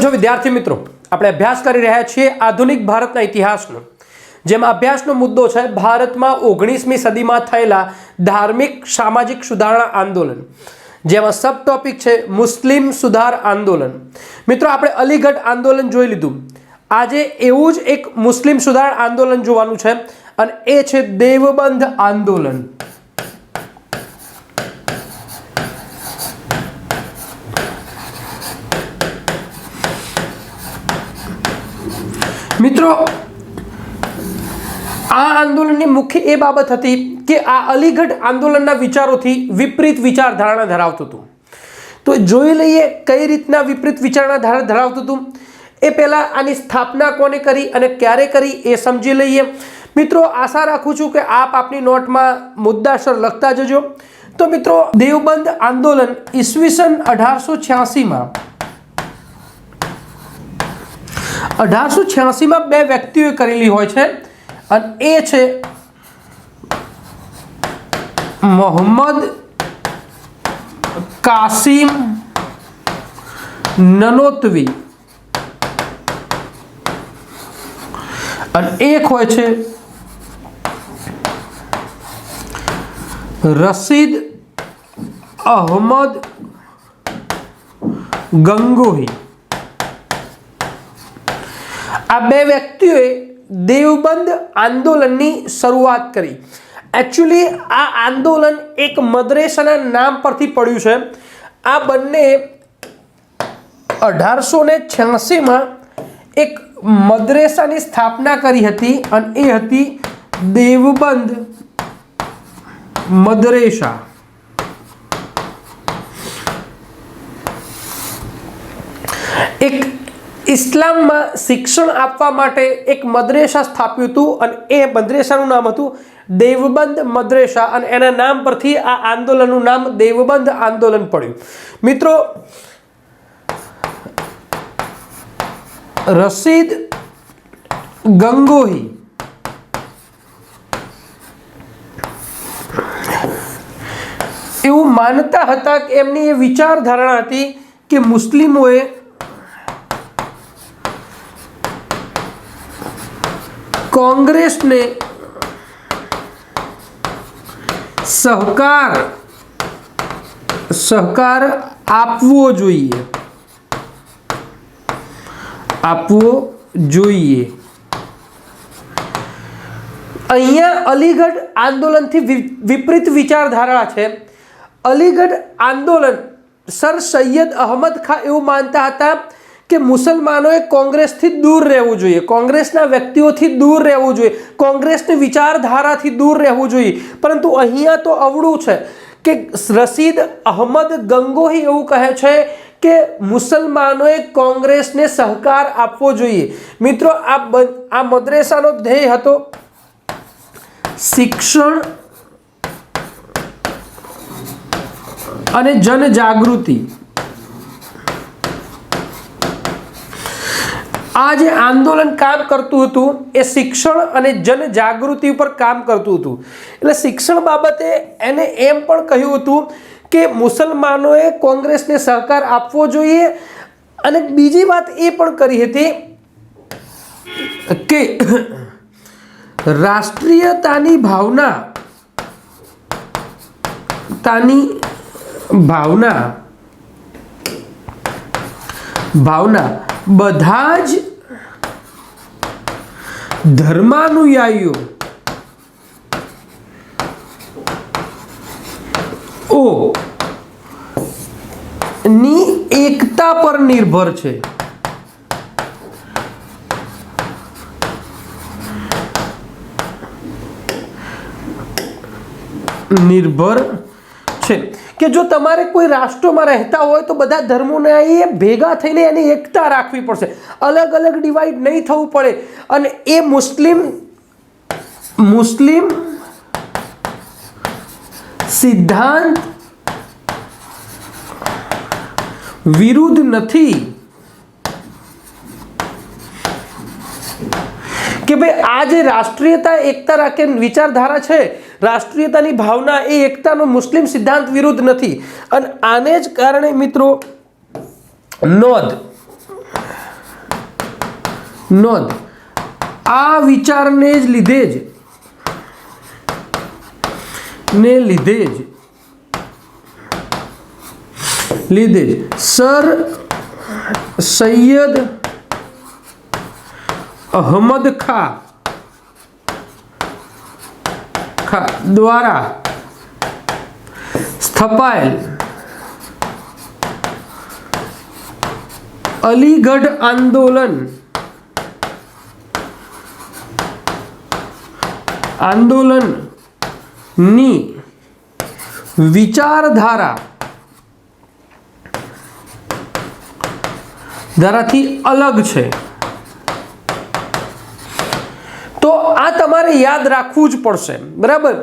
જો વિદ્યાર્થી મિત્રો, આપણે અભ્યાસ કરી રહ્યા છીએ આધુનિક ભારતના ઇતિહાસનો, જેમાં અભ્યાસનો મુદ્દો છે ભારતમાં 19મી સદીમાં થયેલા ધાર્મિક સામાજિક સુધારણા આંદોલન, જેમાં સબ ટોપિક છે મુસ્લિમ સુધાર આંદોલન. મિત્રો, આપણે અલીગઢ આંદોલન જોઈ લીધું. આજે એવું જ એક મુસ્લિમ સુધાર આંદોલન જોવાનું છે અને એ છે દેવબંધ આંદોલન. મિત્રો, આ આંદોલનની મુખ્ય એ બાબત હતી કે આ અલીગઢ આંદોલનના વિચારોથી વિપરીત વિચારધારણા ધરાવતું હતું. તો જોઈ લઈએ કઈ રીતના વિપરીત વિચારણા ધરાવતું હતું. એ પહેલાં આની સ્થાપના કોને કરી અને ક્યારે કરી એ સમજી લઈએ. મિત્રો, આશા રાખું છું કે આપની નોટમાં મુદ્દાસર લખતા જજો. તો મિત્રો, દેવબંધ આંદોલન ઈસવીસન 1886માં બે વ્યક્તિઓએ કરેલી હોય છે અને એ છે મોહમ્મદ કાસિમ નનોતવી અને એક હોય છે રશીદ અહમદ ગંગોહી. આ બે વ્યક્તિઓએ દેવબંધ આંદોલનની શરૂઆત કરી. એકચ્યુઅલી આ આંદોલન એક મદ્રેસાના નામ પરથી પડ્યું છે. આ બંને 1886માં એક મદ્રેસાની સ્થાપના કરી હતી અને એ હતી દેવબંધ મદ્રેસા. એક ઇસ્લામમાં શિક્ષણ આપવા માટે એક મદ્રેસા સ્થાપ્યું હતું અને એ મદ્રેસાનું નામ હતું દેવબંધ મદ્રેસા અને એના નામ પરથી આ આંદોલનનું નામ દેવબંધ આંદોલન પડ્યું. મિત્રો, રશીદ ગંગોહી એવું માનતા હતા કે એમની એ વિચારધારણા હતી કે મુસ્લિમોએ કોંગ્રેસને સહકાર આપવો જોઈએ. અહીંયા અલીગઢ આંદોલનથી વિપરીત વિચારધારા છે. અલીગઢ આંદોલન સર સૈયદ અહમદ ખાન એવું માનતા હતા કે મુસલમાનોએ કોંગ્રેસથી દૂર રહેવું જોઈએ, કોંગ્રેસના વ્યક્તિઓથી દૂર રહેવું જોઈએ, કોંગ્રેસની વિચારધારાથી દૂર રહેવું જોઈએ. પરંતુ અહીંયા તો અવળું છે કે રશીદ અહમદ ગંગોહી એવું કહે છે કે મુસલમાનોએ કોંગ્રેસને સહકાર આપવો જોઈએ. મિત્રો, આ મદ્રેસાનો ધ્યેય હતો શિક્ષણ અને જનજાગૃતિ. આ જે આંદોલન કામ કરતું હતું એ શિક્ષણ અને જનજાગૃતિ ઉપર કામ કરતું હતું. એટલે શિક્ષણ બાબતે એને એમ પણ કહ્યું હતું કે મુસલમાનોએ કોંગ્રેસને સહકાર આપવો જોઈએ અને બીજી વાત એ પણ કરી હતી કે રાષ્ટ્રીયતાની ભાવના બધા જ ધર્માનુયાયીઓ ની એકતા પર નિર્ભર છે. કે જો તમારે કોઈ રાષ્ટ્રમાં રહેતા હોય તો બધા ધર્મોને એ ભેગા થઈને એની એકતા રાખવી પડશે. અલગ અલગ ડિવાઈડ નહીં થવું પડે. અને એ મુસ્લિમ સિદ્ધાંત વિરુદ્ધ નથી કે ભાઈ આ જે રાષ્ટ્રીયતા એકતા રાખે વિચારધારા છે, રાષ્ટ્રીયતાની ભાવના એ એકતાનો મુસ્લિમ સિદ્ધાંત વિરુદ્ધ નથી. અને આને જ કારણે મિત્રો નોંધ નોંધ આ વિચારને જ લીધે જ સર સૈયદ અહમદ ખાં દ્વારા સ્થપાયેલ અલીગઢ આંદોલનની વિચારધારાથી અલગ છે. તો આ તમારે યાદ રાખવું જ પડશે, બરાબર.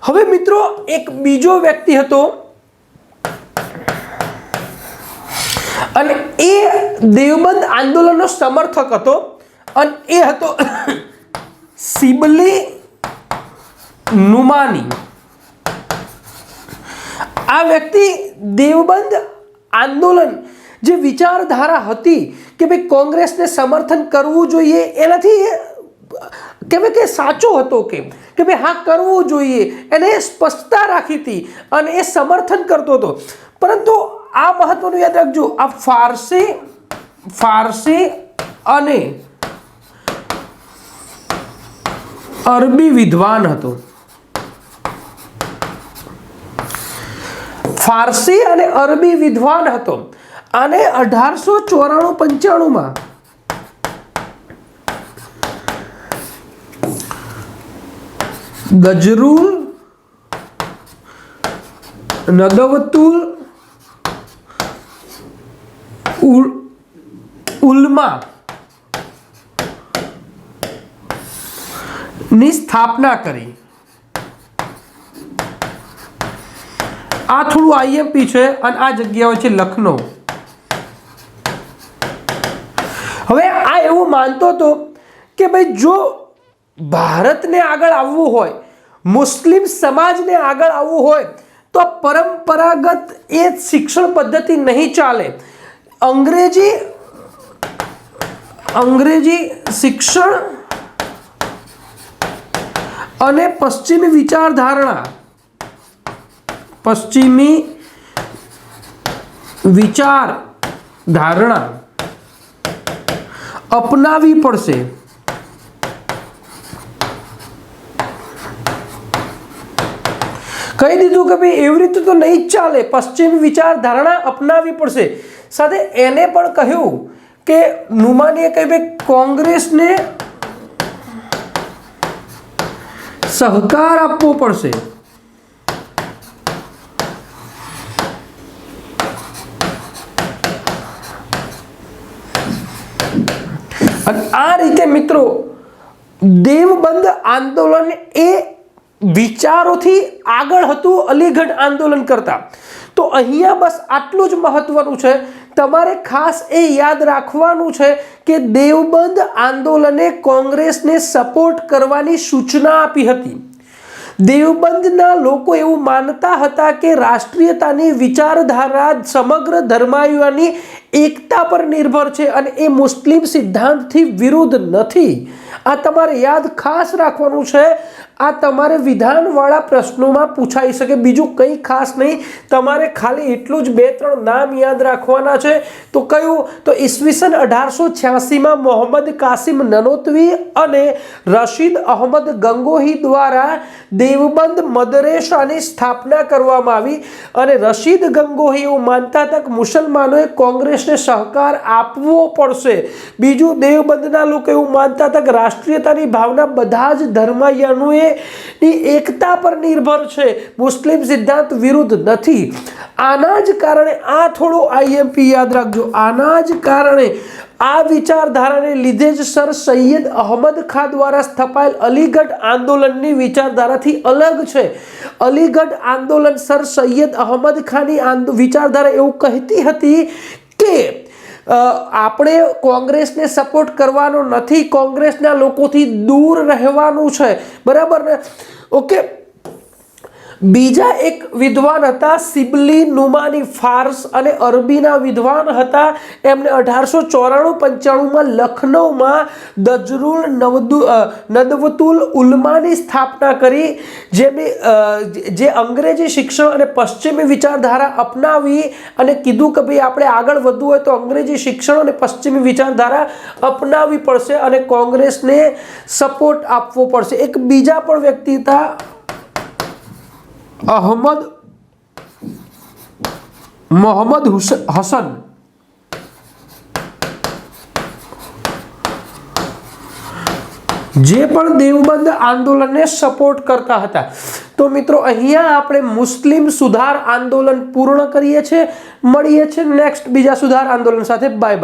હવે મિત્રો એક બીજો વ્યક્તિ હતો અને એ દેવબંધ આંદોલનનો સમર્થક હતો અને એ હતો શિબલી નુમાની. આ વ્યક્તિ દેવબંધ આંદોલન જે વિચારધારા હતી કે ભાઈ કોંગ્રેસને સમર્થન કરવું જોઈએ એનાથી કહેવાય કે સાચો હતો કે ભાઈ હા કરવું જોઈએ એને સ્પષ્ટતા રાખી હતી અને એ સમર્થન કરતો હતો. પરંતુ આ મહત્વનું યાદ રાખજો, આ ફારસી અને અરબી વિદ્વાન હતો. ફારસી અને અરબી વિદ્વાન હતો અને 1894-95 ગજરુલ નદવતુલ ઉલમા ની સ્થાપના કરી. આ થોડું આઈએમપી છે અને આ જગ્યાઓ છે લખનૌ. હવે આ એવું માનતો હતો કે ભાઈ જો ભારતને આગળ આવવું હોય, મુસ્લિમ સમાજને આગળ આવવું હોય તો પરંપરાગત એ શિક્ષણ પદ્ધતિ નહીં ચાલે. અંગ્રેજી શિક્ષણ અને પશ્ચિમી વિચારધારણા અપનાવી પડશે. કહી દીધું કે ભાઈ એવી રીતે તો નહીં જ ચાલે, પશ્ચિમી વિચારધારણા અપનાવી પડશે. સાથે એને પણ કહ્યું કે નુમાનીએ કહ્યું ભાઈ કોંગ્રેસને સહકાર આપવો પડશે. અને આ રીતે મિત્રો દેવબંધ આંદોલન એ વિચારોથી આગળ હતું અલીગઢ આંદોલન કરતા. તો અહીંયા બસ આટલું જ મહત્વનું છે. તમારે ખાસ એ યાદ રાખવાનું છે કે દેવબંધ આંદોલને કોંગ્રેસને સપોર્ટ કરવાની સૂચના આપી હતી. દેવબંધના લોકો એવું માનતા હતા કે રાષ્ટ્રીયતાની વિચારધારા સમગ્ર ધર્માયુઓની એકતા પર નિર્ભર છે અને એ મુસ્લિમ સિદ્ધાંતથી વિરુદ્ધ નથી. આ તમારે યાદ ખાસ રાખવાનું છે. આ તમારે વિધાનવાળા પ્રશ્નોમાં પૂછાઈ શકે, બીજું કંઈ ખાસ નહીં. તમારે ખાલી એટલું જ 2-3 નામ યાદ રાખવાના છે. તો કયું? તો ઈસવીસન 1886માં મોહમ્મદ કાસિમ નનોતવી અને રશીદ અહમદ ગંગોહી દ્વારા દેવબંધ મદરેસાની સ્થાપના કરવામાં આવી. અને રશીદ ગંગોહી એવું માનતા હતા કે મુસલમાનોએ કોંગ્રેસને સહકાર આપવો પડશે. બીજું, દેવબંધના લોકો એવું માનતા હતા કે રાષ્ટ્રીયતાની ભાવના બધા જ ધર્માયાનુએ એકતા પર નિર્ભર છે, મુસ્લિમ સિદ્ધાંત વિરુદ્ધ નથી. આના જ કારણે આ થોડું આઈએમપી યાદ રાખજો. આના જ કારણે આ વિચારધારાને લીધે જ સર સૈયદ અહમદ ખાં દ્વારા સ્થપાયેલ અલીગઢ આંદોલનની વિચારધારાથી અલગ છે. અલીગઢ આંદોલન સર સૈયદ અહમદ ખાનની વિચારધારા એવું કહેતી હતી કે આપણે કોંગ્રેસને સપોર્ટ કરવાનો નથી, કોંગ્રેસના લોકોથી દૂર રહેવાનું છે, બરાબર ને? ઓકે. બીજા એક વિદ્વાન હતા સિબલી નુમાની, ફારસ અને અરબીના વિદ્વાન હતા. એમણે 1894-95માં લખનૌમાં દજરુલ નદવતુલ ઉલમાની સ્થાપના કરી, જે અંગ્રેજી શિક્ષણ અને પશ્ચિમી વિચારધારા અપનાવી અને કીધું કે ભાઈ આપણે આગળ વધવું હોય તો અંગ્રેજી શિક્ષણ અને પશ્ચિમી વિચારધારા અપનાવવી પડશે અને કોંગ્રેસને સપોર્ટ આપવો પડશે. એક બીજા પણ વ્યક્તિ હતા મોહમ્મદ હસન. જે પણ દેવબંધ આંદોલનને સપોર્ટ કરતા હતા. તો મિત્રો અહીંયા આપણે મુસ્લિમ સુધાર આંદોલન પૂર્ણ કરીએ છીએ. મળીએ છીએ નેક્સ્ટ બીજા સુધાર આંદોલન સાથે. Bye bye.